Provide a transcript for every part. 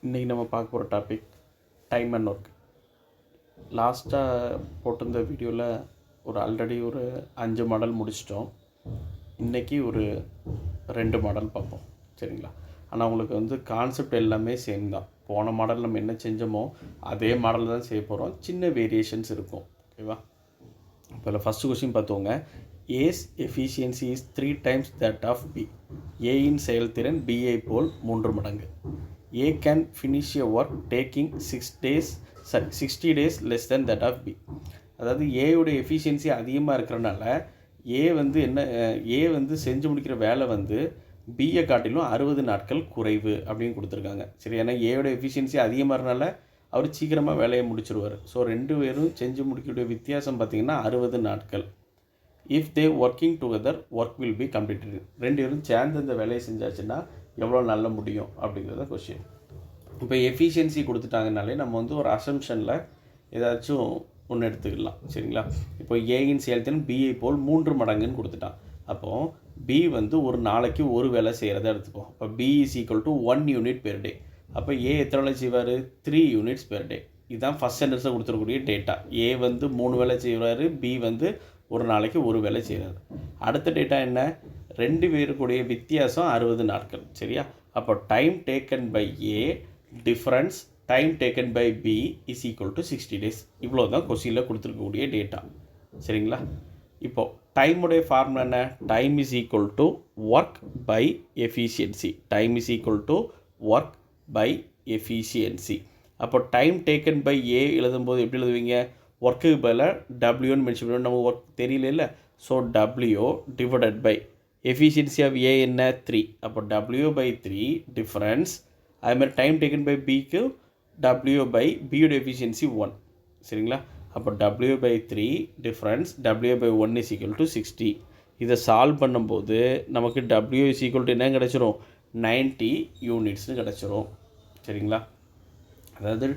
இன்றைக்கி நம்ம பார்க்க போகிற டாபிக் டைம் அண்ட் ஒர்க். லாஸ்ட்டாக போட்டிருந்த வீடியோவில் ஆல்ரெடி ஒரு 5 மாடல் முடிச்சிட்டோம். இன்றைக்கி ஒரு 2 மாடல் பார்ப்போம், சரிங்களா? ஆனால் உங்களுக்கு கான்செப்ட் எல்லாமே சேம் தான். போன மாடல் நம்ம என்ன செஞ்சோமோ அதே மாடல் தான் செய்ய போகிறோம். சின்ன வேரியேஷன்ஸ் இருக்கும், ஓகேவா? இப்போ ஃபஸ்ட்டு கொஸ்டின் பார்த்துவோங்க. A's efficiency is 3 times that of B. ஏயின் செயல்திறன் பிஐ போல் 3 மடங்கு. A can finish a work taking 60 days less than that of B. அதாவது ஏயோட எஃபிஷியன்சி அதிகமாக இருக்கிறனால ஏ செஞ்சு முடிக்கிற வேலை பியை காட்டிலும் 60 நாட்கள் குறைவு அப்படின்னு கொடுத்துருக்காங்க. சரி, ஏன்னா ஏயோட எஃபிஷியன்சி அதிகமாக இருக்கிறனால அவர் சீக்கிரமாக வேலையை முடிச்சிருவார். ஸோ 2 பேரும் செஞ்சு முடிக்கக்கூடிய வித்தியாசம் பார்த்திங்கன்னா 60 நாட்கள். If they working together work will be completed. 2 பேரும் சேர்ந்து இந்த வேலையை செஞ்சாச்சுன்னா எவ்வளோ நல்ல முடியும் அப்படிங்கிறத கொஸ்டின். இப்போ எஃபிஷியன்சி கொடுத்துட்டாங்கனாலே நம்ம ஒரு அசம்ஷனில் ஏதாச்சும் ஒன்று எடுத்துக்கலாம், சரிங்களா? இப்போ ஏயின் செயல்திறன் பிஐ போல் 3 மடங்குன்னு கொடுத்துட்டான். அப்போது பி ஒரு நாளைக்கு ஒரு வேலை செய்கிறத எடுத்துப்போம். இப்போ B is equal to 1 unit per day. அப்போ ஏ எத்தனை வேலை செய்வார்? 3 யூனிட்ஸ் பெர் டே. இதுதான் ஃபஸ்ட் சென்டென்ஸில் கொடுத்துருக்கூடிய டேட்டா. ஏ 3 வேலை செய்வார், பி ஒரு நாளைக்கு ஒரு வேலை செய்கிறார். அடுத்த டேட்டா என்ன? 2 பேருக்குடைய வித்தியாசம் 60 நாட்கள், சரியா? அப்போ time taken by A difference time taken by B is equal to 60 days. இவ்வளோ தான் கொஸ்டினில் கொடுத்துருக்கக்கூடிய டேட்டா, சரிங்களா? இப்போது டைமுடைய ஃபார்முலா என்ன? Time is equal to work by efficiency. Time is equal to work by efficiency. அப்போ டைம் டேக்கன் பை ஏ எழுதும்போது எப்படி எழுதுவீங்க? ஒர்க்குக்கு பதிலாக டபிள்யூன்னு மென்ஷன் பண்ணணும். நம்ம ஒர்க் தெரியல, so W divided by efficiency of A என்ன? 3. அப்போ டபிள்யூ பை 3 டிஃப்ரென்ஸ். அதுமாதிரி டைம் டேக்கன் பை பிக்கு டபிள்யூ பை பியோட எஃபிஷியன்சி 1, சரிங்களா? அப்போ W by 3 difference W by 1 is equal to 60. இதை சால்வ் பண்ணும்போது நமக்கு டபிள்யூ இஸ் ஈக்குவல் டு என்ன கிடச்சிரும்? 90 யூனிட்ஸ்னு கிடச்சிரும், சரிங்களா? அதாவது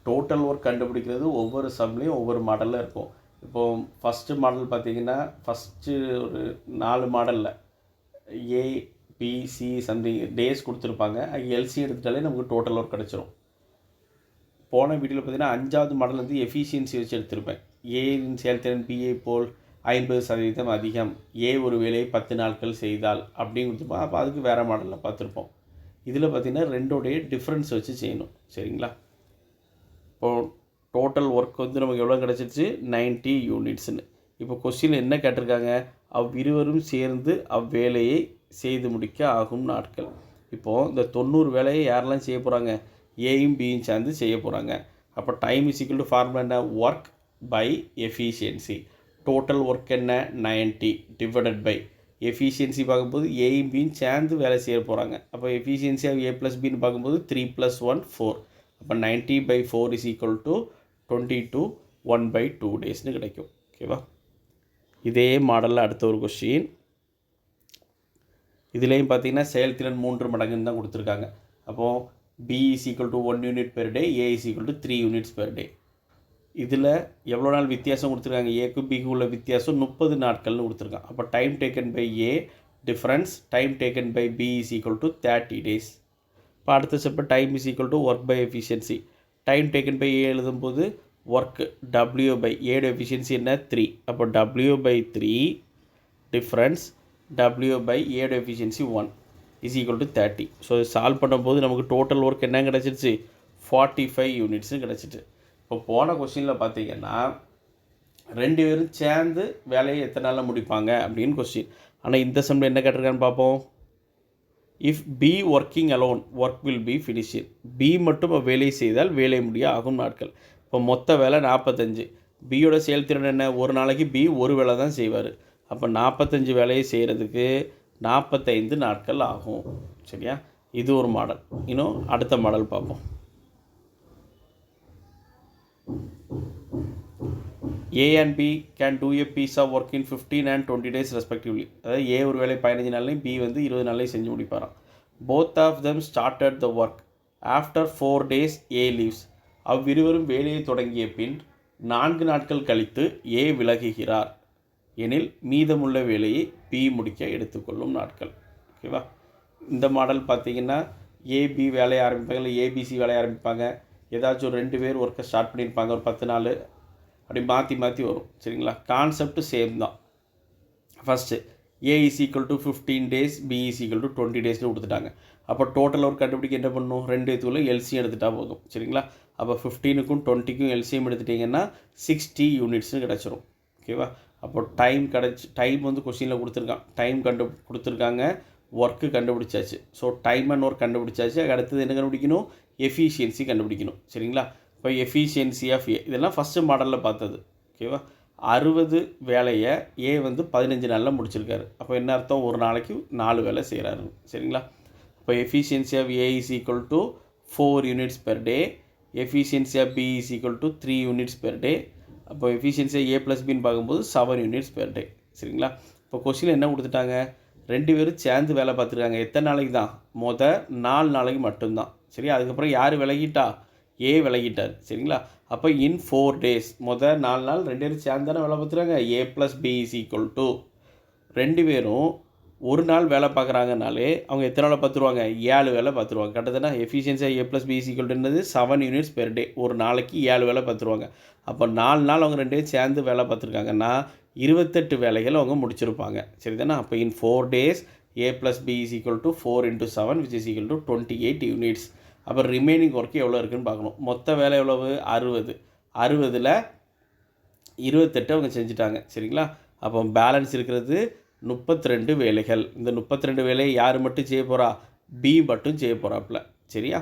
டோட்டல் ஒர்க் கண்டுபிடிக்கிறது ஒவ்வொரு சம்லேயும் ஒவ்வொரு மாடலில் இருக்கும். இப்போது ஃபஸ்ட்டு மாடல் பார்த்திங்கன்னா ஃபஸ்ட்டு ஒரு 4 மாடலில் ஏ பி சி சம்திங் டேஸ் கொடுத்துருப்பாங்க. எல்சி எடுத்துட்டாலே நமக்கு டோட்டல் ஒர்க் கிடச்சிரும். போன வீடியோவில் பார்த்திங்கன்னா 5வது மாடல் எஃபிஷியன்சி வச்சு எடுத்திருப்பேன். ஏயின் செயல்திறன் பிஐ போல் 50% அதிகம், ஏ ஒரு வேலையை 10 நாட்கள் செய்தால் அப்படின்னு கொடுத்துருப்போம். அப்போ அதுக்கு வேறு மாடலில் பார்த்துருப்போம். இதில் பார்த்திங்கன்னா 2 டிஃப்ரென்ஸ் வச்சு செய்யணும், சரிங்களா? இப்போது டோட்டல் ஒர்க் நமக்கு எவ்வளோ கிடச்சிருச்சு? 90 யூனிட்ஸ்னு. இப்போ கொஸ்டின் என்ன கேட்டிருக்காங்க? அவ்விருவரும் சேர்ந்து அவ்வேலையை செய்து முடிக்க ஆகும் நாட்கள். இப்போது இந்த 90 வேலையை யாரெல்லாம் செய்ய போகிறாங்க? ஏயும் பியும் சேர்ந்து செய்ய போகிறாங்க. அப்போ time is equal to formula என்ன? Work by efficiency. Total work என்ன? 90 டிவைடட் பை எஃபிஷியன்சி பார்க்கும்போது ஏயும் பியும் சேர்ந்து வேலை செய்ய போகிறாங்க. அப்போ எஃபிஷியன்சி ஆஃப் ஏ ப்ளஸ் பின்னு பார்க்கும்போது 3 + 1 4. அப்போ 90 by 4 இஸ் ஈக்குவல் டு 22 1/2 டேஸ்னு கிடைக்கும், ஓகேவா? இதே மாடலில் அடுத்த ஒரு கொஸ்டின். இதுலேயும் பார்த்தீங்கன்னா செயல்திறன் 3 மடங்குன்னு தான் கொடுத்துருக்காங்க. அப்போது B is equal to 1 unit per day, A is equal to 3 units per day. இதில் எவ்வளோ நாள் வித்தியாசம் கொடுத்துருக்காங்க? ஏக்கு பிக்கு உள்ள வித்தியாசம் 30 நாட்கள்னு கொடுத்துருக்காங்க. அப்போ time taken by A difference time taken by B is equal to 30 days. இப்போ அடுத்த step time is equal to work by efficiency. Time taken by A எழுதும்போது ஒர்க் டபிள்யூ பை ஏட எஃபிஷியன்சி என்ன? 3. அப்போ W by 3 difference W by ஏட efficiency 1 is equal to 30. So solve பண்ணும்போது நமக்கு total work என்ன கிடச்சிருச்சு? 45 யூனிட்ஸும் கிடச்சிட்டு. இப்போ போன கொஸ்டினில் பார்த்தீங்கன்னா 2 பேரும் சேர்ந்து வேலையை எத்தனை நாளில் முடிப்பாங்க அப்படின்னு கொஸ்டின். ஆனால் இந்த சம்மில் என்ன கேட்டிருக்கான்னு பார்ப்போம். If B working alone work will be finishing. B மட்டும் வேலை செய்தால் வேலை முடிய ஆகும் நாட்கள். இப்போ மொத்த வேலை 45. பியோட செயல்திறன் என்ன? ஒரு நாளைக்கு பி ஒரு வேலை தான் செய்வார். அப்போ 45 வேலையை செய்கிறதுக்கு 45 நாட்கள் ஆகும், சரியா? இது ஒரு மாடல். இன்னும் அடுத்த மாடல் பார்ப்போம். A and B can do a piece of work in 15 and 20 days respectively. அதாவது ஏ ஒரு வேலை 15 நாள்லையும் பி 20 நாள்லையும் செஞ்சு முடிப்பாராம். Both of them started the work after 4 days A leaves. அவ்விருவரும் வேலையை தொடங்கிய பின் 4 நாட்கள் கழித்து ஏ விலகுகிறார் எனில் மீதமுள்ள வேலையை பி முடிக்க எடுத்துக்கொள்ளும் நாட்கள், ஓகேவா? இந்த மாடல் பார்த்திங்கன்னா ஏபி வேலையை ஆரம்பிப்பாங்க, இல்லை ஏபிசி வேலையை ஆரம்பிப்பாங்க. ஏதாச்சும் ஒரு 2 பேர் ஒர்க்கை ஸ்டார்ட் பண்ணியிருப்பாங்க ஒரு 10 நாள், அப்படி மாற்றி மாற்றி வரும். சரிங்களா? கான்செப்ட் சேம் தான். First A is equal to 15 days, B is equal to 20 டேஸ்னு கொடுத்துட்டாங்க. அப்போ டோட்டல் ஒர்க் கண்டுபிடிக்க என்ன பண்ணணும்? 2 இதுக்குள்ள எல்சிஎம் எடுத்துகிட்டா போதும். சரிங்களா? அப்போ 15க்கும் 20க்கும் எல்சிஎம் எடுத்துட்டிங்கன்னா 60 யூனிட்ஸ்னு கிடச்சிரும். ஓகேவா? அப்போ டைம் வந்து கொஸ்டினில் கொடுத்துருக்கான். டைம் கொடுத்துருக்காங்க, ஒர்க்கு கண்டுபிடிச்சாச்சு. ஸோ டைம் அண்ட் ஒர்க் கண்டுபிடிச்சாச்சு. அடுத்தது என்ன கண்டுபிடிக்கணும்? எஃபிஷியன்சி கண்டுபிடிக்கணும். சரிங்களா? இப்போ எஃபிஷியன்சி ஆஃப் ஏ இதெல்லாம் ஃபஸ்ட்டு மாடலில் பார்த்தது. ஓகேவா? 60 வேலையை ஏ வந்து 15 நாளில் முடிச்சிருக்காரு. அப்போ என்ன அர்த்தம்? ஒரு நாளைக்கு 4 வேலை செய்கிறாரு. சரிங்களா? இப்போ efficiency of A is equal to 4 units per day. Efficiency of B is equal to 3 units per day. அப்போ எஃபிஷியன்சி ஏ ப்ளஸ் பின்னு பார்க்கும்போது 7 யூனிட்ஸ் பெர் டே. சரிங்களா? இப்போ கொஸ்டினில் என்ன கொடுத்துட்டாங்க? 2 பேரும் சேர்ந்து வேலை பார்த்துருக்காங்க. எத்தனை நாளைக்கு தான்? 4 நாளைக்கு மட்டும்தான். சரி, அதுக்கப்புறம் யார் விலகிட்டா? ஏ விலகிட்டார். சரிங்களா? அப்போ இன் 4 டேஸ் 4 நாள் 2 பேரும் சேர்ந்து தானே வேலை பார்த்துருக்காங்க. A plus B is equal to 2 பேரும் ஒரு நாள் வேலை பார்க்குறாங்கனாலே அவங்க எத்தனை வேலை பார்த்துருவாங்க? 7 வேலை பார்த்துருவாங்க. கரெக்டாக எஃபிஷியன்சியாக A plus B is equal டுன்றது 7 யூனிட்ஸ் பெர் டே. ஒரு நாளைக்கு 7 வேலை பார்த்துருவாங்க. அப்போ 4 நாள் அவங்க 2 பேரும் சேர்ந்து வேலை பார்த்துருக்காங்கன்னா 28 வேலைகள் அவங்க முடிச்சிருப்பாங்க. சரி தானே? அப்போ in 4 days A plus B is equal to 4 × 7 which is equal to 28 units. அப்போ ரிமைனிங் ஒர்க்கு எவ்வளோ இருக்குதுன்னு பார்க்கணும். மொத்த வேலை எவ்வளவு? 60. 60ல் 28 அவங்க செஞ்சுட்டாங்க. சரிங்களா? அப்போ பேலன்ஸ் இருக்கிறது 32 வேலைகள். இந்த 32 வேலையை யார் மட்டும் செய்ய போகிறா? பி மட்டும் செய்ய போகிறாப்புல. சரியா?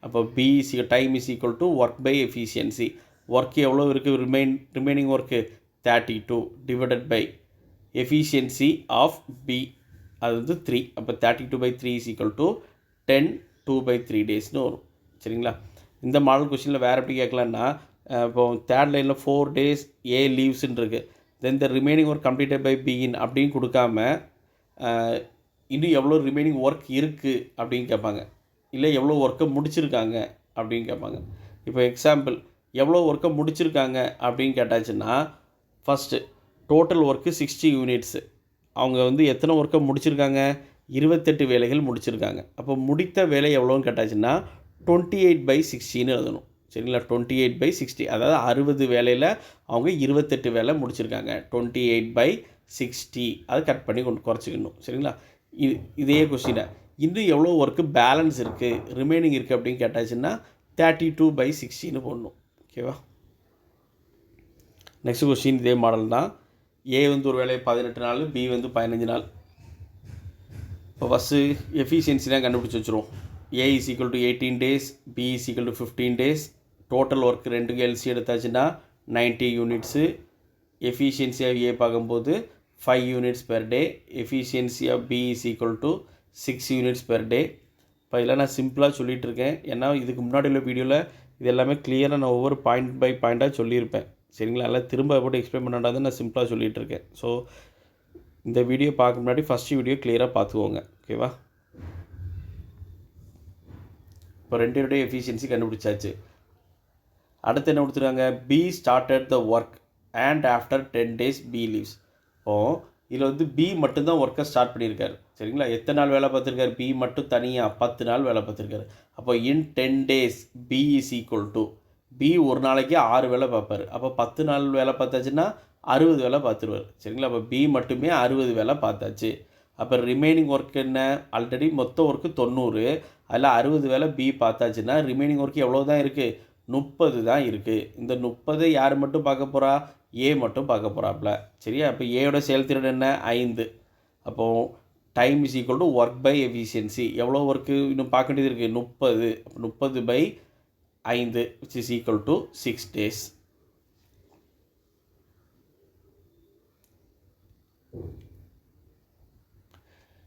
அப்போ B time is equal to work by efficiency. Work எவ்வளோ இருக்குது? Remaining work 32 divided by efficiency of B, அது வந்து 3. அப்போ 32/3 இஸ் ஈக்குவல் டு 10 2/3 டேஸ்னு வரும். சரிங்களா? இந்த மாடல் கொஸ்டினில் வேறு எப்படி கேட்கலான்னா, இப்போ தேர்ட் லைனில் 4 days ஏ லீவ்ஸ்ன்னு இருக்குது. Then the remaining work completed by B in அப்படின்னு கொடுக்காம இன்னும் எவ்வளோ ரிமைனிங் ஒர்க் இருக்குது அப்படின்னு கேட்பாங்க. இல்லை எவ்வளோ ஒர்க்கை முடிச்சிருக்காங்க அப்படின்னு கேட்பாங்க. இப்போ எக்ஸாம்பிள் எவ்வளோ ஒர்க்கை முடிச்சிருக்காங்க அப்படின்னு கேட்டாச்சுன்னா, ஃபஸ்ட்டு டோட்டல் ஒர்க்கு 60 யூனிட்ஸு. அவங்க வந்து எத்தனை ஒர்க்கை முடிச்சிருக்காங்க? 28 வேலைகள் முடிச்சிருக்காங்க. அப்போ முடித்த வேலை எவ்வளோன்னு கேட்டாச்சுன்னா 28/60ன்னு எழுதணும். சரிங்களா? 28/60, அதாவது 60 வேலையில் அவங்க 28 வேலை முடிச்சிருக்காங்க. 28/60 அதை கட் பண்ணி குறைச்சிக்கணும். சரிங்களா? இதே கொஸ்டினை இன்னும் எவ்வளோ ஒர்க்கு பேலன்ஸ் இருக்குது, ரிமைனிங் இருக்குது அப்படின்னு கேட்டாச்சுன்னா 32/60ன்னு போடணும். ஓகேவா? நெக்ஸ்ட் கொஸ்டின் இதே மாடல் தான். ஏ வந்து ஒரு வேலையை 18 நாள், பி வந்து 15 நாள். இப்போ ஃபஸ்ட்டு எஃபிஷியன்சி தான் கண்டுபிடிச்சி வச்சுருவோம். A is equal to 18 days, B is equal to 15 days. Total work 2க்கு எல்சி எடுத்தாச்சுன்னா 90 யூனிட்ஸு. எஃபிஷியன்சி ஆஃப் ஏ பார்க்கும்போது 5 units per day. Efficiency of B is equal to 6 units per day. இப்போ இதெல்லாம் நான் சிம்பிளாக சொல்லிகிட்டு இருக்கேன். ஏன்னா இதுக்கு முன்னாடி உள்ள வீடியோவில் இது எல்லாமே கிளியராக நான் ஒவ்வொரு பாயிண்ட் பை பாயிண்ட்டாக சொல்லியிருப்பேன். சரிங்களா? எல்லாம் திரும்ப போட்டு எக்ஸ்பிளைன் பண்ணாதான் நான் சிம்பிளாக சொல்லிகிட்டு இருக்கேன். ஸோ இந்த வீடியோ பார்க்க முன்னாடி ஃபஸ்ட்டு வீடியோ கிளியராக பார்த்துக்கோங்க. ஓகேவா? இப்போ 2 எஃபிஷியன்சி கண்டுபிடிச்சாச்சு. அடுத்து என்ன கொடுத்துருக்காங்க? B started the work and after 10 days B leaves. இப்போது இதில் வந்து பி மட்டும்தான் ஒர்க்கை ஸ்டார்ட் பண்ணியிருக்காரு. சரிங்களா? எத்தனை நாள் வேலை பார்த்துருக்காரு? பி மட்டும் தனியாக 10 நாள் வேலை பார்த்துருக்காரு. அப்போ in 10 days B is equal to, B ஒரு நாளைக்கு 6 வேலை பார்ப்பார். அப்போ 10 நாள் வேலை பார்த்தாச்சுன்னா 60 வேலை பார்த்துருவார். சரிங்களா? அப்போ பி மட்டுமே 60 வேலை பார்த்தாச்சு. அப்போ ரிமைனிங் ஒர்க் என்ன? ஆல்ரெடி மொத்த ஒர்க்கு 90, அதில் 60 வேலை பி பார்த்தாச்சுன்னா ரிமைனிங் ஒர்க் எவ்வளோ தான் இருக்குது? 30 தான் இருக்குது. இந்த 30 யார் மட்டும் பார்க்க போகிறா? ஏ மட்டும் பார்க்க போகிறாப்புல. சரியா? அப்போ ஏயோட செயல்திறன் என்ன? 5. அப்போது time is equal to work by efficiency. எவ்வளோ ஒர்க்கு இன்னும் பார்க்க வேண்டியது இருக்குது? 30. அப்போ 30/5 which is equal to 6 days.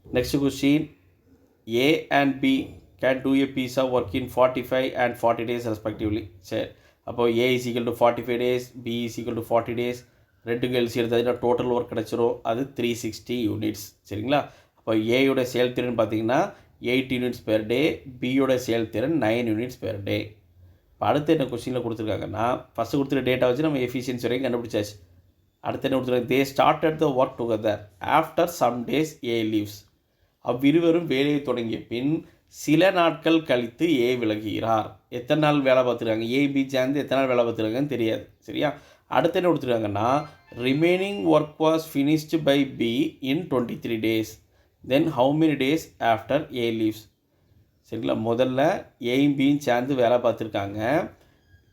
Next question, A and B can do a piece of work in 45 and 40 days respectively. சரி, அப்போ A is equal to 45 days, B is equal to 40 days. ரெண்டுக்கு LC எடுத்ததுன்னா total work கிடச்சிரும். அது 360 units. சரிங்களா? அப்போ ஏயோட செயல்திறன் பார்த்தீங்கன்னா 8 units per டே, பியோட செயல்திறன் 9 யூனிட்ஸ் பெர் டே. இப்போ அடுத்து என்ன கொஸ்டினில் கொடுத்துருக்காங்கன்னா, ஃபஸ்ட்டு கொடுத்துருக்க டேட்டா வச்சு நம்ம எஃபிஷியன்சி வரைக்கும் கண்டுபிடிச்சாச்சு. அடுத்து என்ன கொடுத்துருக்காங்க? They started the work together after some days A leaves. அவ்விருவரும் வேலையை தொடங்கிய பின் சில நாட்கள் கழித்து ஏ விலகுகிறார். எத்தனை நாள் வேலை பார்த்துருக்காங்க, ஏபி சேர்ந்து எத்தனை நாள் வேலை பார்த்துருக்காங்கன்னு தெரியாது. சரியா? அடுத்து என்ன கொடுத்துருக்காங்கன்னா, remaining work was finished by B in 23 days. Then how many days after A leaves. சரிங்களா? முதல்ல ஏயும் பியும் சேர்ந்து வேலை பார்த்துருக்காங்க.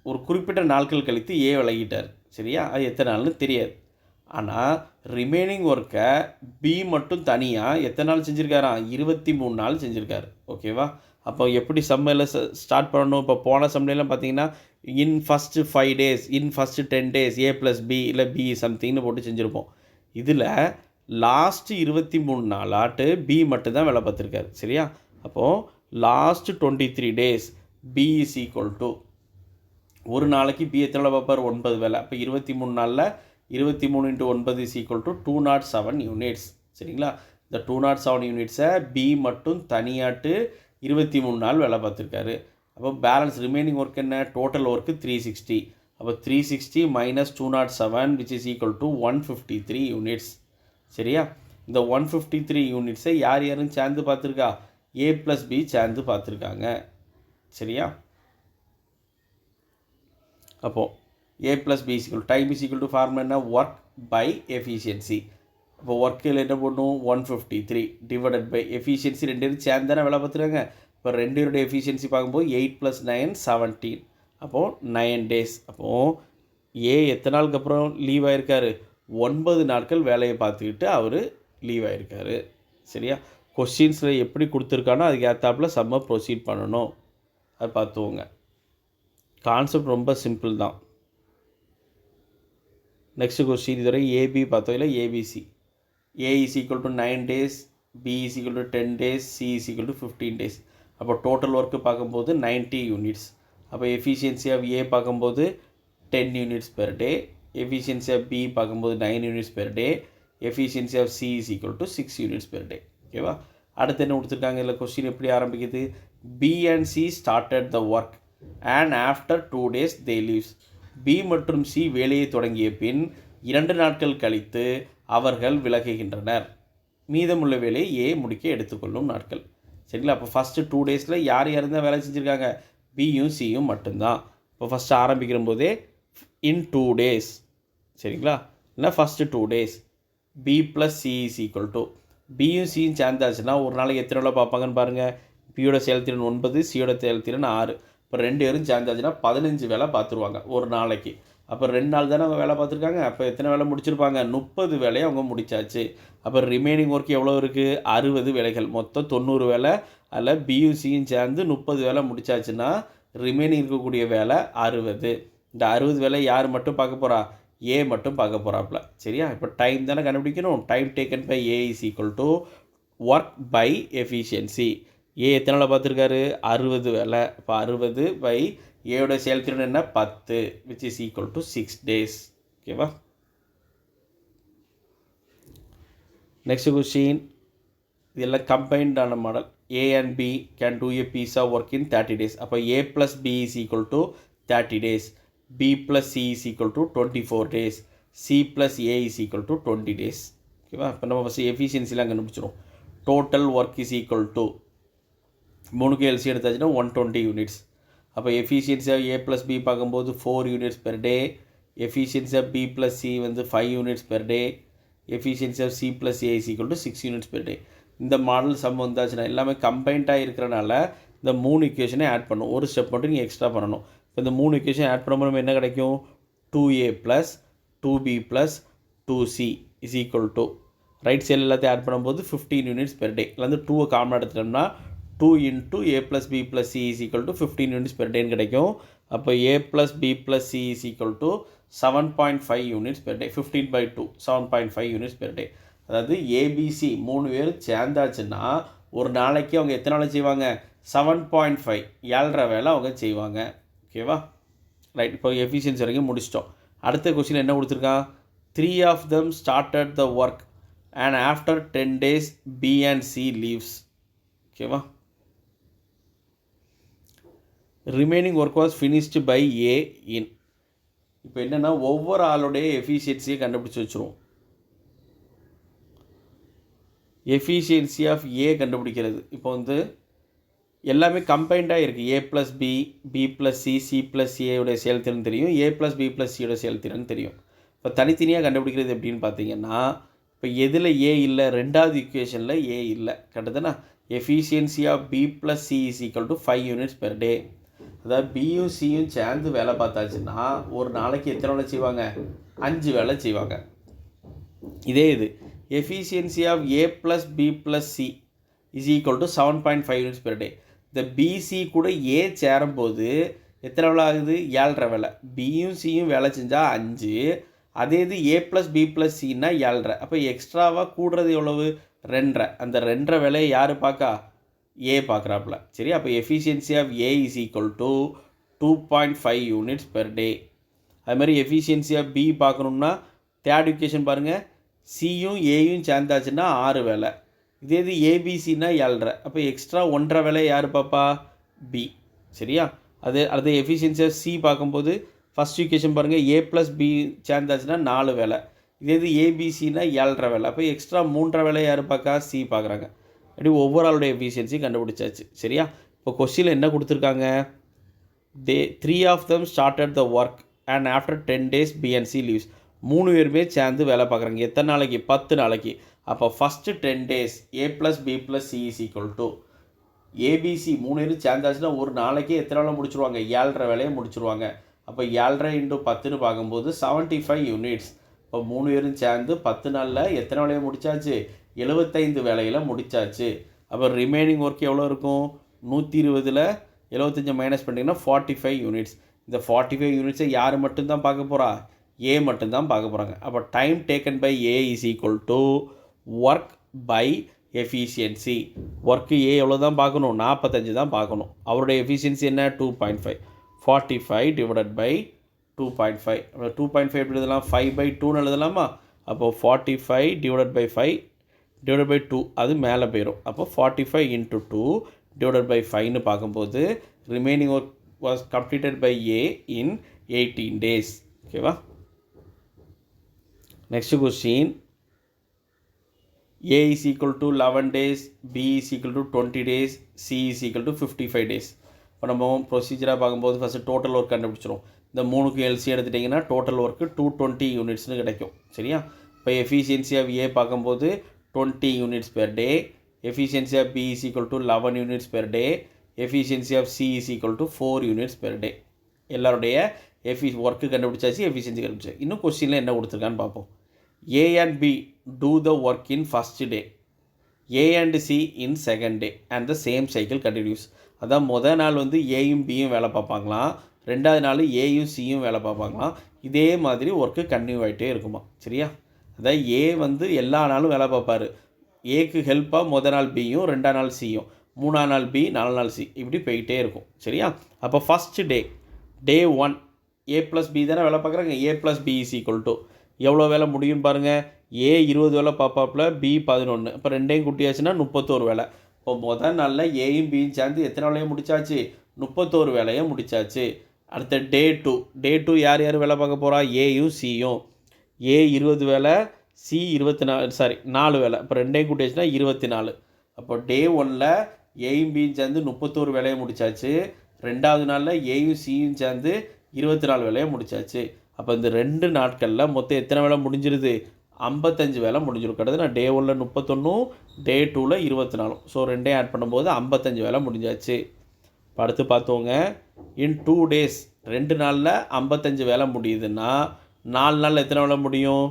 ஒரு குறிப்பிட்ட நாட்கள் கழித்து ஏ விலகிட்டார். சரியா? அது எத்தனை நாள்னு தெரியாது. ஆனால் ரிமைனிங் ஒர்க்கை பி மட்டும் தனியாக எத்தனை நாள் செஞ்சுருக்காராம், 23 நாள் செஞ்சுருக்காரு. ஓகேவா? அப்போ எப்படி சம்மையில் ஸ்டார்ட் பண்ணணும்? இப்போ போன சம்மையெல்லாம் பார்த்தீங்கன்னா in first 5 days, in first 10 days, A plus B இல்லை பி சம்திங்னு போட்டு செஞ்சுருப்போம். இதில் லாஸ்ட்டு 23 நாளாட்டு பி மட்டும்தான் வேலை பார்த்துருக்காரு. சரியா? அப்போது last 23 days B is equal to, ஒரு நாளைக்கு பி எத்தனை வேலை பார்ப்பார், 9 வேலை. அப்போ 23 நாளில் 23 × 9 இஸ் ஈக்குவல் டு 207 யூனிட்ஸ். சரிங்களா? இந்த 207 யூனிட்ஸை பி மட்டும் தனியாட்டு 23 நாள் வேலை பார்த்துருக்காரு. அப்போ பேலன்ஸ் ரிமைனிங் ஒர்க் என்ன, டோட்டல் ஒர்க்கு 360. அப்போ 360 minus 207 which is equal to 153 units. சரியா? இந்த 153 யூனிட்ஸை யார் யாரும் சேர்ந்து பார்த்துருக்கா, ஏ ப்ளஸ் பி சேர்ந்து பார்த்துருக்காங்க. சரியா? அப்போது A plus B equal time is equal to formula என்ன, ஒர்க் பை எஃபிஷியன்சி. அப்போ ஒர்க்கில் என்ன பண்ணும், 153 டிவைடட் பை எஃபிஷியன்சி. ரெண்டு பேரும் சேர்ந்து தானே வேலை பார்த்துருக்காங்க. இப்போ ரெண்டு பேருடைய எஃபிஷியன்சி பார்க்கும்போது 8 + 9 17. அப்போது 9 days. அப்போது ஏ எத்தனை நாளுக்கு அப்புறம் லீவ் ஆகிருக்காரு, 9 நாட்கள் வேலையை பார்த்துக்கிட்டு அவர் லீவ் ஆகிருக்காரு. சரியா? கொஸ்டின்ஸில் எப்படி கொடுத்துருக்கானோ அதுக்கு ஏற்றாப்புல செம்ம ப்ரொசீட் பண்ணணும். அது பார்த்துவோங்க. கான்செப்ட் ரொம்ப சிம்பிள் தான். நெக்ஸ்ட் கொஸ்டின் இதுவரை ஏபி பார்த்தோம், இல்லை ABC. A is equal to 9 days, B is equal to 10 days, C is equal to 15 days. அப்போ டோட்டல் ஒர்க்கு பார்க்கும்போது 90 யூனிட்ஸ். அப்போ எஃபிஷியன்சி ஆஃப் ஏ பார்க்கும்போது 10 units per day, efficiency of B பார்க்கும்போது 9 units per day, efficiency of C is equal to 6 units per day. ஓகேவா? அடுத்து என்ன கொடுத்துருக்காங்க, இல்லை கொஸ்டின் எப்படி ஆரம்பிக்குது, B and C started the work and after 2 days they leaves. B மற்றும் C வேலையை தொடங்கிய பின் 2 நாட்கள் கழித்து அவர்கள் விலகுகின்றனர். மீதமுள்ள வேலையை ஏ முடிக்க எடுத்துக்கொள்ளும் நாட்கள். சரிங்களா? அப்போ ஃபஸ்ட்டு 2 days யார் யார் தான் வேலை செஞ்சுருக்காங்க, பியும் சியும் மட்டும்தான். இப்போ ஃபஸ்ட்டு ஆரம்பிக்கிற போதே இன் 2 days. சரிங்களா? இல்லை first 2 days B plus C is equal to, பியும் சியும் சேர்ந்தாச்சுன்னா ஒரு நாளைக்கு எத்தனை வேலை பார்ப்பாங்கன்னு பாருங்கள். பியோட செயல்திறன் 9, சியோட செயல்திறன் 6. இப்போ ரெண்டு பேரும் சேர்ந்தாச்சுன்னா 15 வேலை பார்த்துருவாங்க ஒரு நாளைக்கு. அப்போ 2 நாள் தானே அவங்க வேலை பார்த்துருக்காங்க. அப்போ எத்தனை வேலை முடிச்சிருப்பாங்க, 30 வேலையை அவங்க முடிச்சாச்சு. அப்போ ரிமைனிங் ஒர்க் எவ்வளோ இருக்குது, 60 வேலைகள். மொத்தம் 90 வேலை. அதில் பியும் சியும் சேர்ந்து 30 வேலை முடிச்சாச்சுன்னா ரிமைனிங் இருக்கக்கூடிய வேலை 60. இந்த 60 வேலை யார் மட்டும் பார்க்க போகிறா, ஏ மட்டும் பார்க்க போகிறாப்புல. சரியா? இப்போ டைம் தானே கண்டுபிடிக்கணும். Time taken by A is equal to work by efficiency. A எத்தனை வேலை பார்த்துருக்காரு, 60 வேலை. இப்போ 60 பை ஏயோட செயல்திறன் என்ன, 10, which is equal to 6 days. ஓகேவா? நெக்ஸ்ட் கொஸ்டின், இதெல்லாம் கம்பைன்டான model. A and B can do a piece of work in 30 days. அப்போ A plus B is equal to 30 days, B plus C is equal to 24 days, C plus A is equal to 20 days. ஓகேவா? இப்போ நம்ம first எஃபிஷியன்சிலாம் கண்டுபிடிச்சிடும். Total work is equal to 3க்கு LC எடுத்தாச்சுன்னா 120 units. அப்போ efficiency of A plus B பார்க்கும்போது 4 units per day, efficiency of B plus C வந்து 5 units per day, efficiency of C plus A is equal to 6 units per day. இந்த model some வந்தாச்சுன்னா எல்லாமே கம்பைன்டாக இருக்கிறனால இந்த 3 ஈக்குவேஷனை ஆட் பண்ணும். ஒரு ஸ்டெப் மட்டும் நீங்கள் எக்ஸ்ட்ரா பண்ணணும். இப்போ இந்த 3 ஈக்குவேஷன் ஆட் பண்ணும்போது நம்ம என்ன கிடைக்கும், 2a plus 2b plus 2c is equal to, right சைடில் எல்லாத்தையும் ஆட் பண்ணும்போது 15 யூனிட்ஸ் பெர் டே. இல்லை வந்து 2 காமன் எடுத்துட்டோம்னா 2 × a + b + c is equal to 15 units per டேன்னு கிடைக்கும். அப்போ a + b + c is equal to 7.5 units per day. 15/2 7.5 units per day. அதாவது ஏபிசி 3 பேர் சேர்ந்தாச்சுன்னா ஒரு நாளைக்கு அவங்க எத்தனை வேலை செய்வாங்க, 7.5 7.5 வேலை அவங்க செய்வாங்க. ஓகேவா? ரைட். இப்போ எஃபிஷியன்சி வரைக்கும் முடிச்சிட்டோம். அடுத்த கொஸ்டின் என்ன கொடுத்துருக்கான், 3 of them started the work and after 10 days B and C leaves. ஓகேவா? Remaining work was finished by A in. இப்போ என்னென்னா ஒவ்வொரு ஆளுடைய எஃபிஷியன்சியை கண்டுபிடிச்சி வச்சுருவோம். எஃபிஷியன்சி ஆஃப் ஏ கண்டுபிடிக்கிறது இப்போ வந்து எல்லாமே கம்பைண்டாக இருக்குது. A plus B, B plus C, C plus ஏவுடைய செயல்திறன் தெரியும், ஏ ப்ளஸ் பி ப்ளஸ் சியோட செயல்திறன் தெரியும். இப்போ தனித்தனியாக கண்டுபிடிக்கிறது எப்படின்னு பார்த்தீங்கன்னா, இப்போ எதில் ஏ இல்லை, ரெண்டாவது ஈக்குவேஷனில் ஏ இல்லை, கரெக்டுதானே. Efficiency of B plus C is equal to 5 units per day. அதாவது பியும் சியும் சேர்ந்து வேலை பார்த்தாச்சுன்னா ஒரு நாளைக்கு எத்தனை வேலை செய்வாங்க, 5 வேலை செய்வாங்க. இதே இது efficiency of A plus B plus C is equal to 7.5 units per day. இந்த பிசி கூட ஏ சேரும்போது எத்தனை வேலை ஆகுது, 7.5 வேலை. பியும் சியும் வேலை செஞ்சால் 5, அதே இது ஏ ப்ளஸ் பி ப்ளஸ் சின்னா 7.5. அப்போ எக்ஸ்ட்ராவாக கூடுறது எவ்வளவு, 2.5. அந்த 2.5 வேலையை யார் பார்க்கா, ஏ பார்க்குறாப்புல. சரி, அப்போ efficiency of A is equal to 2.5 units per day. அதுமாதிரி எஃபிஷியன்சி ஆஃப் பி பார்க்கணும்னா தேர்ட் ஈக்குவேஷன் பாருங்கள், சியும் ஏயும் சேர்ந்தாச்சுன்னா 6 வேலை. இதே இது ஏபிசின்னா 7.5. அப்போ எக்ஸ்ட்ரா 1.5 வேலை யார் பாப்பா, பி. சரியா, அது எஃபிஷியன்சி ஆஃப் சி பார்க்கும்போது ஃபஸ்ட் ஈக்குவேஷன் பாருங்கள், ஏ ப்ளஸ் பி சேர்ந்தாச்சுன்னா 4 வேலை. இதே இது ஏபிசின்னா 7.5 வேலை. அப்போ எக்ஸ்ட்ரா 3.5 வேலை யார் பார்க்கா, சி பார்க்குறாங்க. அப்படி ஒவ்வொரு ஆளுடைய எஃபிஷியன்சி கண்டுபிடிச்சாச்சு. சரியா, இப்போ கொஸ்டினில் என்ன கொடுத்துருக்காங்க, 3 of them started the work and after 10 days B and C leaves. 3 பேருமே சேர்ந்து வேலை பார்க்குறாங்க. எத்தனை நாளைக்கு, 10 நாளைக்கு. அப்போ first 10 days A plus B plus C is equal to ABC 3 பேரும் சேர்ந்தாச்சுன்னா ஒரு நாளைக்கு எத்தனை வேலை முடிச்சுருவாங்க, 7.5 வேலையை முடிச்சுருவாங்க. அப்போ 7.5 × 10ன்னு பார்க்கும்போது 75 யூனிட்ஸ். இப்போ 3 பேரும் சேர்ந்து 10 நாளில் எத்தனை வேலையை முடித்தாச்சு, 75 வேலையில் முடித்தாச்சு. அப்போ ரிமைனிங் ஒர்க் எவ்வளோ இருக்கும், 120ல் 75 மைனஸ் பண்ணிங்கன்னா 45 யூனிட்ஸ். இந்த 45 யூனிட்ஸை யார் மட்டும்தான் பார்க்க போகிறா, ஏ மட்டும்தான் பார்க்க போகிறாங்க. அப்போ time taken by A is equal to work by efficiency. Work A எவ்வளோ தான் பார்க்கணும், 45 தான் பார்க்கணும். அவருடைய எஃபிஷியன்சி என்ன, 2.5. 45 டிவைடட் பை 2.5. 2.5 எப்படி எழுதலாம், 5/2ன்னு எழுதலாமா. அப்போது 45 டிவைடட் பை 5 டிவைடட் பை 2, அது மேலே போயிடும். அப்போ 45 × 2 divided by 5ன்னு பார்க்கும்போது remaining work was completed by A in 18 days. ஓகேவா. next question, A is equal to 11 days, B is equal to 20 days, C is equal to 55 days. இப்போ நம்ம ப்ரொசீஜராக பார்க்கும்போது first total work கண்டுபிடிச்சிரும். இந்த 3க்கு எல்சி எடுத்துட்டிங்கன்னா total work 220 யூனிட்ஸ்னு கிடைக்கும். சரியா, இப்போ எஃபிஷியன்சி ஆஃப் ஏ பார்க்கும்போது 20 units per day, efficiency of B is equal to 11 units per day, efficiency of C is equal to 4 units per day. எல்லாருடைய ஒர்க்கு கண்டுபிடிச்சாச்சு, எஃபிஷியன்சி கண்டுபிடிச்சாச்சு. இன்னும் கொஸ்டினில் என்ன கொடுத்துருக்கான்னு பார்ப்போம். A and B do the work in first day, A and C in second day and the same cycle continues. அதான் முதல் நாள் வந்து ஏயும் பியும் வேலை பார்ப்பாங்களாம், ரெண்டாவது நாள் ஏயும் சியும் வேலை பார்ப்பாங்களாம். இதே மாதிரி ஒர்க்கு கண்டினியூ ஆகிட்டே இருக்குமா. சரியா, அதான் ஏ வந்து எல்லா நாளும் வேலை பார்ப்பார். ஏக்கு ஹெல்ப்பாக முதல் நாள் பியும், ரெண்டாம் நாள் சியும், மூணாம் நாள் பி, 4 நாள் சி, இப்படி போயிட்டே இருக்கும். சரியா, அப்போ first day 1 A plus B தானே வேலை பார்க்குறாங்க. A plus B is equal to எவ்வளோ வேலை முடியும்னு பாருங்கள். ஏ 20 வேலை பார்ப்பாப்புல, பி 11. இப்போ ரெண்டையும் கூட்டியாச்சுன்னா 31 வேலை. இப்போ முதல் நாளில் ஏயும் பியும் சேர்ந்து எத்தனை வேலையை முடிச்சாச்சு, 31 வேலையை முடிச்சாச்சு. அடுத்த டே 2 யார் யார் வேலை பார்க்க போகிறா, ஏயும் சியும். ஏ 20 வேலை, சி 4 வேலை. இப்போ ரெண்டையும் கூட்டியாச்சுன்னா 24. அப்போ டே 1ல் ஏயும் பியும் சேர்ந்து 31 வேலையை முடிச்சாச்சு. ரெண்டாவது நாளில் ஏயும் சியும் சேர்ந்து 24 வேலையை முடிச்சாச்சு. அப்போ இந்த 2 நாட்களில் மொத்தம் எத்தனை வேலை முடிஞ்சிருது, 55 வேலை முடிஞ்சிடும். கிட்டத்தட்ட நான் டே 1ல் 31, டே 2ல் 24. ஸோ ரெண்டையும் ஆட் பண்ணும்போது 55 வேலை முடிஞ்சாச்சு. இப்போ அடுத்து பார்த்தோங்க, இன் 2 days 2 நாளில் 55 வேலை முடியுதுன்னா 4 நாளில் எத்தனை வேலை முடியும்,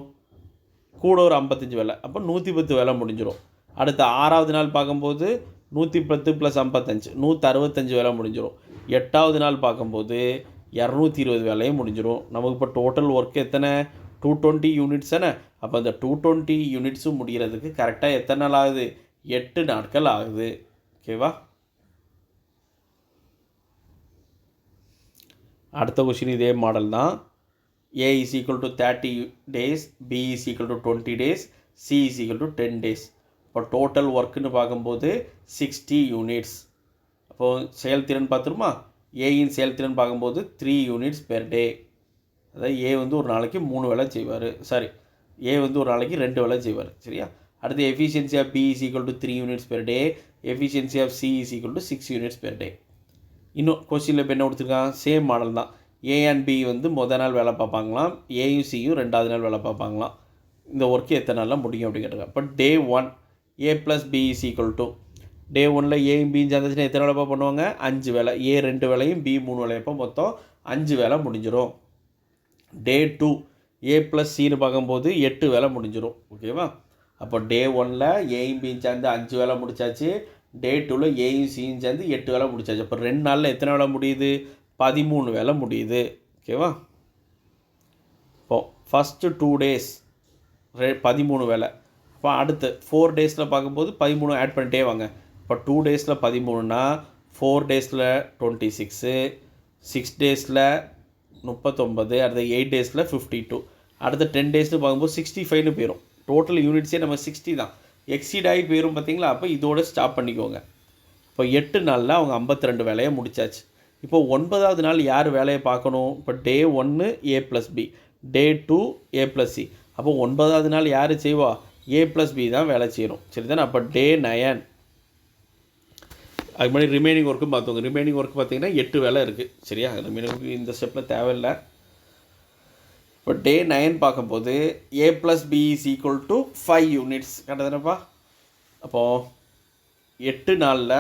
கூட ஒரு 55 வேலை. அப்போ 110 வேலை முடிஞ்சிடும். அடுத்த 6வது நாள் பார்க்கும்போது 110 + 55 165 வேலை முடிஞ்சிடும். 8வது நாள் பார்க்கும்போது 220 வேலையும் முடிஞ்சிடும். நமக்கு இப்போ டோட்டல் ஒர்க் எத்தனை, 220 யூனிட்ஸ் தானே. அப்போ அந்த 220 யூனிட்ஸும் முடிகிறதுக்கு கரெக்டாக எத்தனை நாள் ஆகுது, 8 நாட்கள் ஆகுது. ஓகேவா. அடுத்த கொஸ்டின் இதே மாடல் தான். A is equal to 30 days, B is equal to 20 days, C is equal to 10 days. இப்போ டோட்டல் ஒர்க்குன்னு பார்க்கும்போது 60 யூனிட்ஸ். அப்போது செயல்திறன் பார்த்துருமா, ஏயின் செயல்திறன் பார்க்கும்போது 3 யூனிட்ஸ் பெர் டே. அதாவது ஏ வந்து ஒரு நாளைக்கு 3 வேலை செய்வார், ஏ வந்து ஒரு நாளைக்கு 2 வேலை செய்வார். சரியா, அடுத்து efficiency of B is equal to 3 units per day, efficiency of C is equal to 6 units per day. இன்னும் கொஸ்டினில் இப்போ என்ன கொடுத்துருக்கான், சேம் மாடல் தான். ஏ அண்ட் பி வந்து மொதல் நாள் வேலை பார்ப்பாங்களாம், ஏயும் சியும் 2வது நாள் வேலை பார்ப்பாங்களாம். இந்த ஒர்க்கு எத்தனை நாளில் முடியும் அப்படின்னு கேட்டிருக்காங்க. இப்போ day 1 A plus B is equal to, day 1ல் ஏயும் பியும் சேர்ந்துச்சுன்னா எத்தனை வேலைப்பா பண்ணுவாங்க, 5 வேலை. ஏ 2 வேலையும் பி 3 வேலையப்போ மொத்தம் 5 வேலை முடிஞ்சிடும். டே 2 ஏ ப்ளஸ் சின்னு பார்க்கும்போது 8 வேலை முடிஞ்சிடும். ஓகேவா? அப்போ டே 1ல் ஏயும் பியும் சேர்ந்து 5 வேலை முடிச்சாச்சு, டே 2ல் ஏயும் சியும் சேர்ந்து 8 வேலை முடிச்சாச்சு. அப்போ 2 நாளில் எத்தனை வேலை முடியுது, 13 வேலை முடியுது. ஓகேவா? இப்போது ஃபஸ்ட்டு 2 டேஸ் 13 வேலை. இப்போ அடுத்து 4 டேஸில் பார்க்கும்போது 13 ஆட் பண்ணிட்டே வாங்க. இப்போ 2 டேஸில் 13னா 4 டேஸில் 26, 6 டேஸில் 39, அடுத்த 8 டேஸில் 52, அடுத்த 10 டேஸ்னு பார்க்கும்போது 65ன்னு போயிடும். டோட்டல் யூனிட்ஸே நம்ம 60 தான், எக்ஸீட் ஆகி போயிடும் பார்த்தீங்களா. அப்போ இதோட ஸ்டாப் பண்ணிக்கோங்க. இப்போ 8 நாளில் அவங்க 52 வேலையை முடிச்சாச்சு. இப்போ 9வது நாள் யார் வேலையை பார்க்கணும், இப்போ day 1 A plus B, day 2 A plus C. அப்போ 9வது நாள் யார் செய்வா, ஏ ப்ளஸ் பி தான் வேலை செய்யணும். சரி தானே? அப்போ டே 9, அது மாதிரி ரிமைனிங் ஒர்க்கும் பார்த்துங்க. ரிமைனிங் ஒர்க் பார்த்தீங்கன்னா 8 வேலை இருக்குது. சரியா? ரிமைனிங் ஒர்க்கு இந்த ஸ்டெப்பில் தேவையில்லை. இப்போ டே 9 பார்க்கும்போது A plus B is equal to 5 units. கரெக்டாக தானேப்பா? அப்போது 8 நாளில்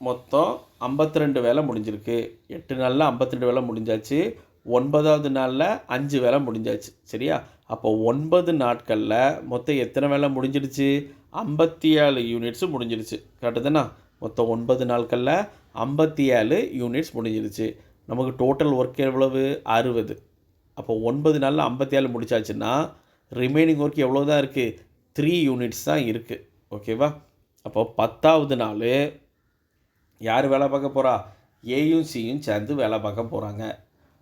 மொத்தம் 52 வேலை முடிஞ்சிருக்கு. 8 நாளில் 52 வேலை முடிஞ்சாச்சு. 9வது நாளில் 5 வேலை முடிஞ்சாச்சு. சரியா? அப்போ 9 நாட்களில் மொத்தம் எத்தனை வேலை முடிஞ்சிடுச்சு, 57 யூனிட்ஸு முடிஞ்சிடுச்சு. கரெக்டு தானே? மொத்தம் 9 நாட்களில் 57 யூனிட்ஸ் முடிஞ்சிடுச்சு. நமக்கு டோட்டல் ஒர்க் எவ்வளவு, 60. அப்போ 9 நாளில் 57 முடிச்சாச்சுன்னா ரிமைனிங் ஒர்க் எவ்வளோ தான் இருக்குது, 3 யூனிட்ஸ் தான் இருக்குது. ஓகேவா? அப்போ 10வது நாள் யார் வேலை பார்க்க போகிறா, ஏயும் சியும் சேர்ந்து வேலை பார்க்க போகிறாங்க.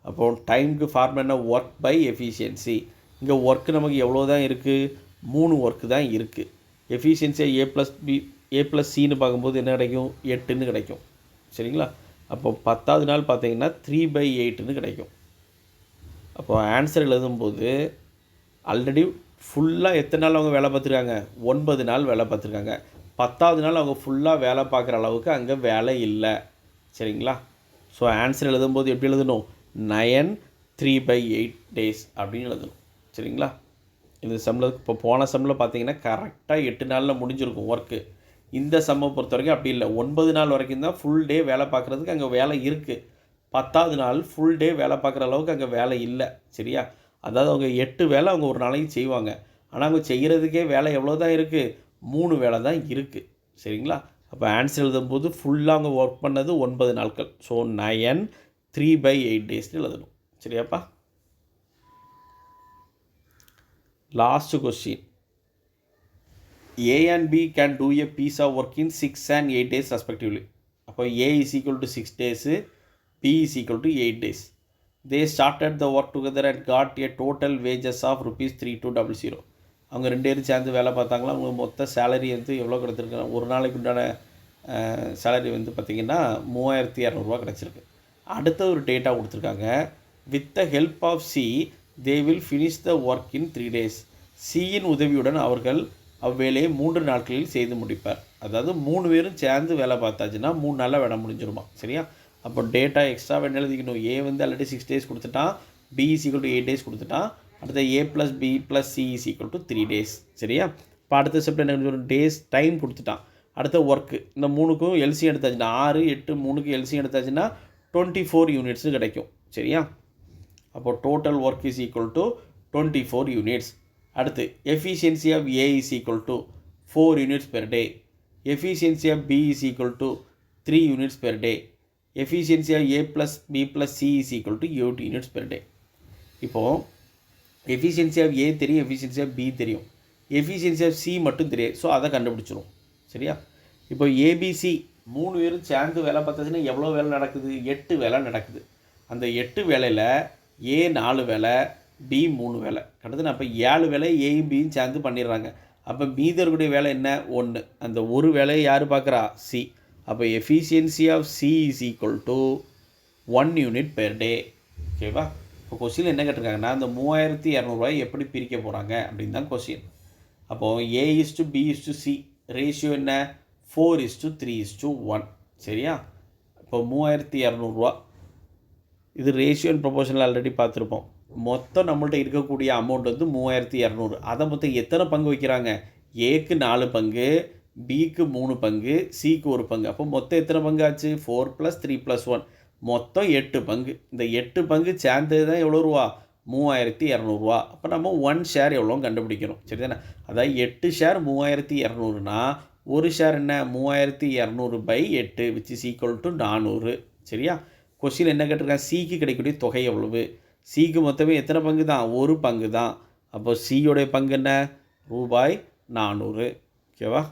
அப்போது டைமுக்கு ஃபார்ம் என்ன, ஒர்க் பை எஃபிஷியன்சி. இங்கே ஒர்க்கு நமக்கு எவ்வளோ தான் இருக்குது, 3 ஒர்க்கு தான் இருக்குது. எஃபிஷியன்சியாக A plus B A plus சின்னு பார்க்கும்போது என்ன கிடைக்கும், 8ன்னு கிடைக்கும். சரிங்களா? அப்போ 10வது நாள் பார்த்தீங்கன்னா 3/8ன்னு கிடைக்கும். அப்போ ஆன்சர் எழுதும்போது ஆல்ரெடி ஃபுல்லாக எத்தனை நாள் அவங்க வேலை பார்த்துருக்காங்க, 9 நாள் வேலை பார்த்துருக்காங்க. 10வது நாள் அவங்க ஃபுல்லாக வேலை பார்க்குற அளவுக்கு அங்கே வேலை இல்லை. சரிங்களா? ஸோ ஆன்சர் எழுதும்போது எப்படி எழுதணும், 9 3/8 டேஸ் அப்படின்னு எழுதணும். சரிங்களா? இந்த சம்மில் இப்போ போன சம்மில் பார்த்தீங்கன்னா கரெக்டாக 8 நாளில் முடிஞ்சிருக்கும் ஒர்க்கு. இந்த சம்மை பொறுத்த வரைக்கும் அப்படி இல்லை, 9 நாள் வரைக்கும் தான் ஃபுல் டே வேலை பார்க்குறதுக்கு அங்கே வேலை இருக்குது. 10வது நாள் ஃபுல் டே வேலை பார்க்குற அளவுக்கு அங்கே வேலை இல்லை. சரியா? அதாவது அவங்க 8 வேலை அவங்க ஒரு நாளைக்கு செய்வாங்க. ஆனால் அவங்க செய்கிறதுக்கே வேலை எவ்வளோ தான் இருக்குது, 3 வேலை தான் இருக்குது. சரிங்களா? அப்போ ஆன்சர் எழுதும்போது ஃபுல்லாக அவங்க ஒர்க் பண்ணது 9 நாட்கள். ஸோ 9 3/8 டேஸ்ன்னு எழுதணும். சரியாப்பா? Last question. A and B can do a piece of work in 6 and 8 days respectively. அப்போ A is equal to 6 days, B is equal to 8 days. They started the work together and got a total wages of ₹3200. அவங்க 2 பேரும் சேர்ந்து வேலை பார்த்தாங்களா, அவங்க மொத்த salary வந்து எவ்வளோ கிடச்சிருக்கு, ஒரு நாளைக்கு உண்டான சேலரி வந்து பார்த்திங்கன்னா ₹3200 கிடச்சிருக்கு. அடுத்த ஒரு டேட்டா கொடுத்துருக்காங்க. With the help of C they will finish the work in 3 days. சியின் உதவியுடன் அவர்கள் அவ்வேலையை 3 நாட்களில் செய்து முடிப்பார். அதாவது 3 பேரும் சேர்ந்து வேலை பார்த்தாச்சுன்னா 3 நாளில் வேலை முடிஞ்சிருமா. சரியா? அப்போ டேட்டா எக்ஸ்ட்ரா வேணும் எழுதிக்கணும். ஏ வந்து ஆல்ரெடி 6 days கொடுத்துட்டான், B is equal to 8 days கொடுத்துட்டான். அடுத்த A plus B plus C is equal to 3 days. சரியா? இப்போ அடுத்த ஸ்டெப் என்ன, டேஸ் டைம் கொடுத்துட்டான். அடுத்த ஒர்க்கு இந்த 3க்கும் எல்சியம் எடுத்தாச்சுன்னா 6 8 3க்கு எல்சியம் எடுத்தாச்சுன்னா 24 யூனிட்ஸ்னு கிடைக்கும். சரியா? அப்போ total work is equal to 24 units. அடுத்து efficiency of A is equal to 4 units per day. Efficiency of B is equal to 3 units per day. Efficiency of A plus B plus C is equal to 8 units per day. இப்போது efficiency of A தெரியும், efficiency of B தெரியும், efficiency of C மட்டும் தெரியும். So அதை கண்டுபிடிச்சிரும். சரியா? இப்போ ABC 3 பேரும் சேர்ந்து வேலை பார்த்தாச்சுன்னா எவ்வளோ வேலை நடக்குது, 8 வேலை நடக்குது. அந்த 8 வேலையில் ஏ 4 வேலை, பி 3 வேலை கிட்டத்தட்ட. அப்போ 7 வேலை ஏயும் பியும் சேர்ந்து பண்ணிடுறாங்க. அப்போ மீதருடைய வேலை என்ன, 1. அந்த ஒரு வேலையை யார் பார்க்குறா, சி. அப்போ efficiency of C is equal to 1 unit per day. ஓகேவா? இப்போ கொஸ்டின் என்ன கேட்டிருக்காங்கன்னா, அந்த 3200 எப்படி பிரிக்க போகிறாங்க அப்படின்னு தான் கொஸ்டின். அப்போது A:B:C ரேஷியோ என்ன 4:3:1 சரியா. இப்போ 3200 இது ரேஷியோ அண்ட் ப்ரொபோர்ஷனல் ஆல்ரெடி பார்த்துருப்போம். மொத்தம் நம்மள்ட்ட இருக்கக்கூடிய அமௌண்ட் வந்து 3200. அதை மொத்தம் எத்தனை பங்கு வைக்கிறாங்க? ஏக்கு 4 பங்கு, பிக்கு 3 பங்கு, சிக்கு 1 பங்கு. அப்போ மொத்தம் எத்தனை பங்கு ஆச்சு? 4 + 3 + 1 மொத்தம் 8 பங்கு. இந்த 8 பங்கு சேர்ந்தது தான் எவ்வளோ ரூபா? 3200. அப்போ நம்ம 1 ஷேர் எவ்வளோன்னு கண்டுபிடிக்கணும் சரிதானே. அதாவது 8 ஷேர் 3200னா ஒரு ஷேர் என்ன 3200/8 which is equal to 400 சரியா. கொஸ்டின் என்ன கேட்டிருக்காங்க? சிக்கு கிடைக்கக்கூடிய தொகை எவ்வளவு? சிக்கு மொத்தமே எத்தனை பங்கு தான்? 1 பங்கு தான். அப்போ சியோடைய பங்கு என்ன? ரூபாய் 400 ஓகேவா.